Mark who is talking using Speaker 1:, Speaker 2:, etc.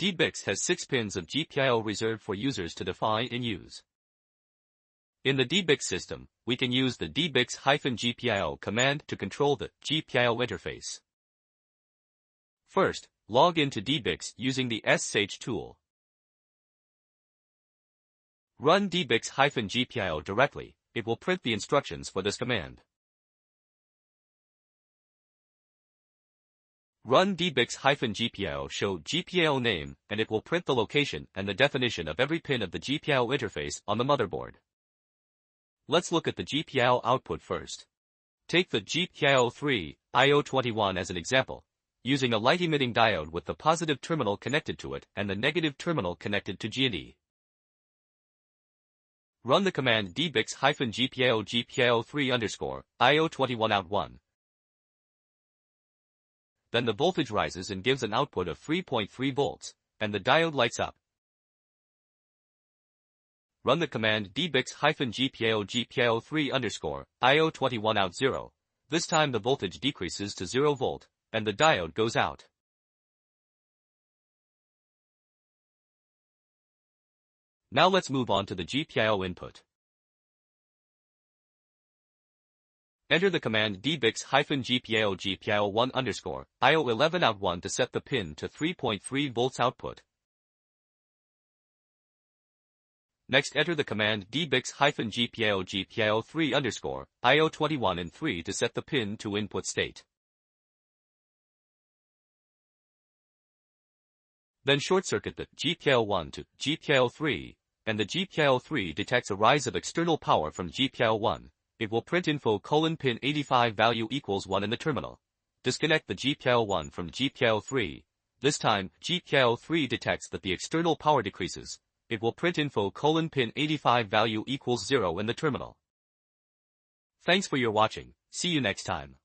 Speaker 1: DEBIX has 6 pins of GPIO reserved for users to define and use. In the DEBIX system, we can use the DEBIX-GPIO command to control the GPIO interface. First, log into DEBIX using the SSH tool. Run DEBIX-GPIO directly. It will print the instructions for this command. Run DEBIX-GPIO show GPIO name, and it will print the location and the definition of every pin of the GPIO interface on the motherboard. Let's look at the GPIO output first. Take the GPIO 3IO21 as an example, using a light-emitting diode with the positive terminal connected to it and the negative terminal connected to G&E. Run the command DEBIX-GPIO GPIO3_IO21out1. Then the voltage rises and gives an output of 3.3 volts, and the diode lights up. Run the command DEBIX-GPIO GPIO3_IO21out0. This time the voltage decreases to 0 volt, and the diode goes out. Now let's move on to the GPIO input. Enter the command DEBIX-GPIO GPIO1_IO11out1 to set the pin to 3.3 volts output. Next, enter the command DEBIX-GPIO GPIO3_IO21in3 to set the pin to input state. Then short-circuit the GPIO1 to GPIO3, and the GPIO3 detects a rise of external power from GPIO1. It will print info: pin 85 value equals 1 in the terminal. Disconnect the GPIO1 from GPIO3. This time, GPIO3 detects that the external power decreases. It will print info: pin 85 value equals 0 in the terminal. Thanks for your watching. See you next time.